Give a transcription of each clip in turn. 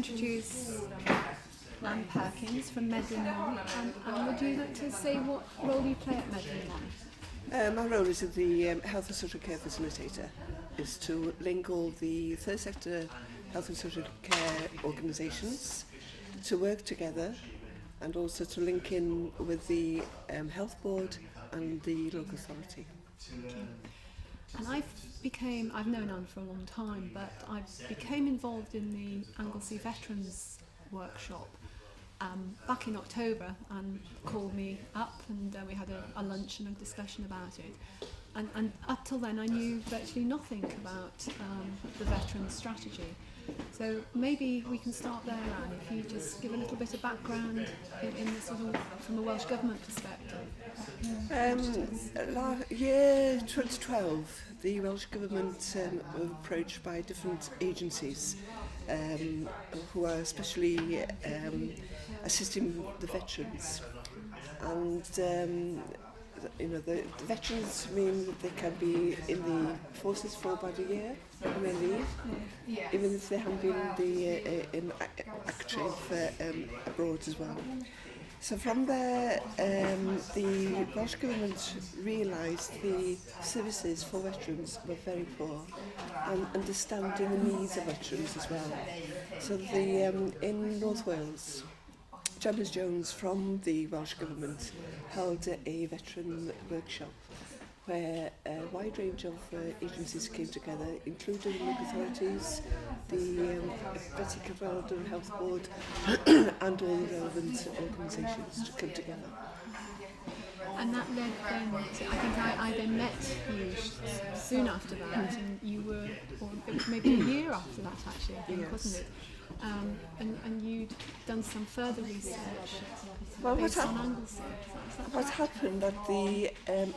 introduce Perkins from Medlin One, and would you like to say what role you play at Medlin One? My role as the health and social care facilitator is to link all the third sector health and social care organisations to work together, and also to link in with the health board and the local authority. And I've known Anne for a long time, but I became involved in the Anglesey Veterans Workshop back in October, and called me up, and we had a lunch and a discussion about it. And up till then I knew virtually nothing about the veterans strategy. So maybe we can start there, Anne, if you just give a little bit of background in the sort of, from a Welsh Government perspective. Year 2012, the Welsh Government were approached by different agencies who are especially assisting the veterans. And the veterans mean that they can be in the forces for about a year when they leave, even if they haven't been in action for abroad as well. So from there, the Welsh Government realised the services for veterans were very poor, and understanding the needs of veterans as well. So in North Wales, James Jones from the Welsh Government held a veteran workshop where a wide range of agencies came together, including local authorities, the British Elder Health Board and all the relevant organisations to come together. And that led then to, I think I then met you soon after that, and you were, or it was maybe a year after that actually, I think, yes. Wasn't it? And you'd done some further research based on Anglesey. What happened that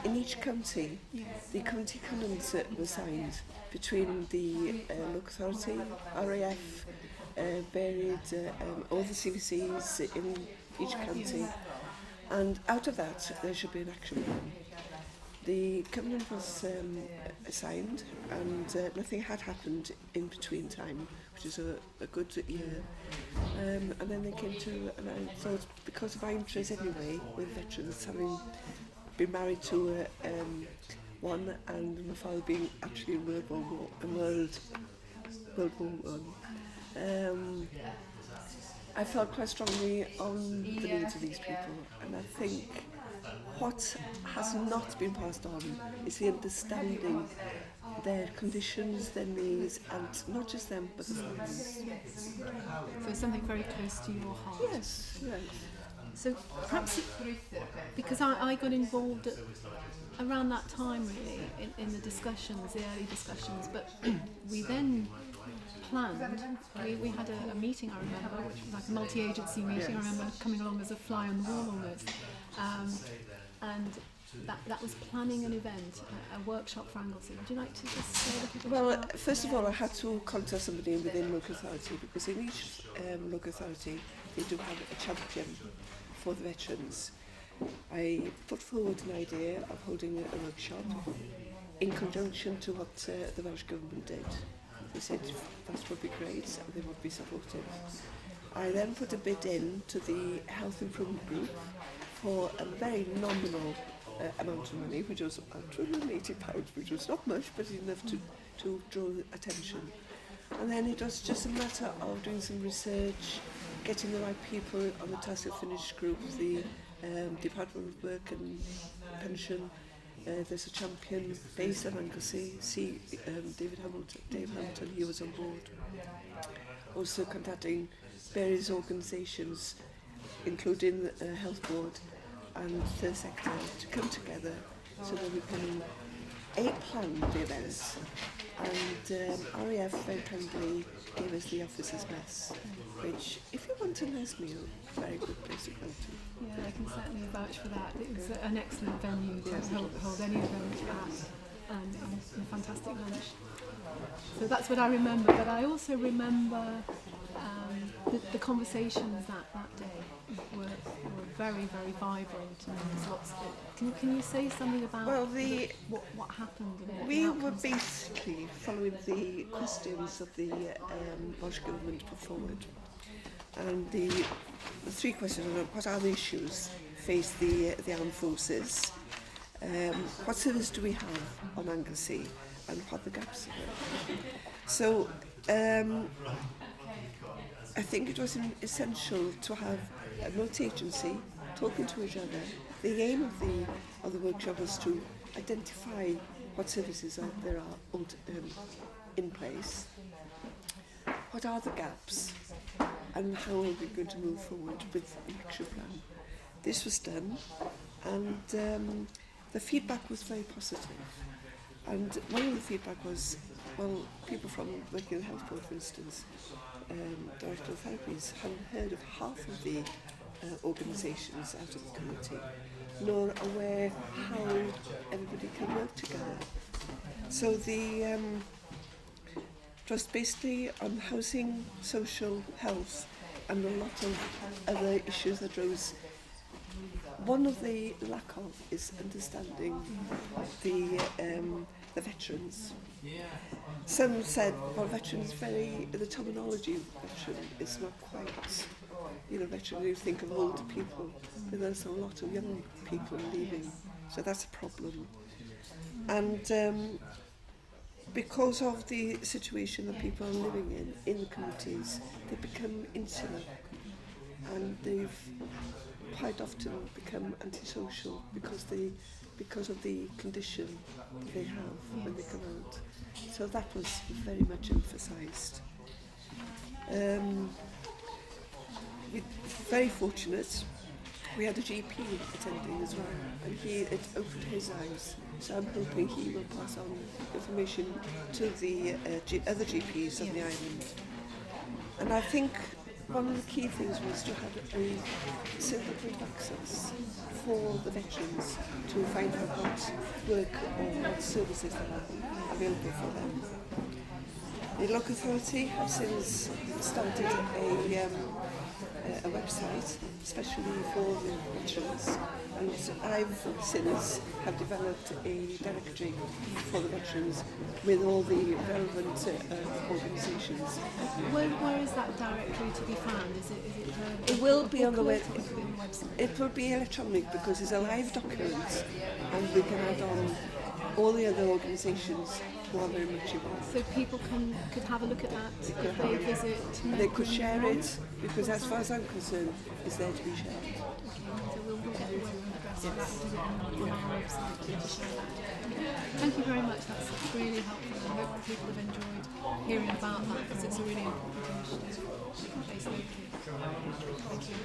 in each county, the county canons were signed between the local authority, RAF, varied all the CVCs in each county, and out of that there should be an action plan. The covenant was signed, and nothing had happened in between time, which is a good year. And then they came to, and I thought, because of my interest anyway with veterans, having been married to one, and my father being actually in World War One, I felt quite strongly on the needs of these people, and I think what has not been passed on is the understanding their conditions, their needs, and not just them, but the families. So something very close to your heart. Yes, yes. So perhaps, because I got involved around that time really in the discussions, the early discussions, but we then planned, we had a meeting, I remember, which was like a multi-agency meeting. Yes. I remember coming along as a fly on the wall almost. And that was planning an event, a workshop for Anglesey. Would you like to just say a little bit about that? First of all, I had to contact somebody within local authority, because in each local authority they do have a champion for the veterans. I put forward an idea of holding a workshop in conjunction to what the Welsh Government did. They said that would be great and they would be supportive. I then put a bid in to the Health Improvement Group for a very nominal amount of money, which was about £280, which was not much, but enough to draw attention. And then it was just a matter of doing some research, getting the right people on the task and finish group, the Department of Work and Pension. There's a champion based in Anglesey, David Hamilton, he was on board. Also contacting various organisations, including the Health Board and Third Sector, to come together so that we can plan the events. And RAF very kindly gave us the officers' mess, which, if you want a nice meal, very good place to go to. Yeah, I can certainly vouch for that. It was an excellent venue to hold any event at, and a fantastic lunch. So that's what I remember, but I also remember the conversations that day were very, very vibrant, and there was lots of it. Can you say something about what happened? And what we were basically following the questions that the Welsh Government put forward. And the three questions are: what are the issues face the armed forces? What service do we have on Anglesey, and what the gaps are? So I think it was essential to have a multi-agency talking to each other. The aim of the workshop was to identify what services there are in place, what are the gaps, and how are we going to move forward with the action plan. This was done, and the feedback was very positive. And one of the feedback was, well, people from working in the health board, for instance, director of therapies, hadn't heard of half of the organisations out of the community, nor aware how everybody can work together. So it was basically on housing, social, health, and a lot of other issues that rose. One of the lack of is understanding the veterans. Some said, well, veterans the terminology veteran is not quite, veteran, you think of older people, but there's a lot of young people leaving, so that's a problem. And because of the situation that people are living in the communities, they become insular, and they've quite often become antisocial because of the condition they have when they come out. So that was very much emphasised. We're very fortunate. We had a GP attending as well, and it opened his eyes. So I'm hoping he will pass on information to the other GPs on the island. And I think one of the key things was to have a simple point of access for the veterans to find out what work or what services are available for them. The local authority has since started a website, especially for the veterans, and I've since have developed a directory for the veterans with all the relevant organisations. Where is that directory to be found? Is it it will be on the web. Website? It will be electronic because it's a live document, and we can add on all the other organisations who are very much involved. So people could have a look at that if they visit. They could share it, because as far as I'm concerned, it's there to be shared. Okay, so we'll get the web address of that on our website to share that. Thank you very much, that's really helpful. I hope that people have enjoyed hearing about that, because it's a really important initiative. Thank you.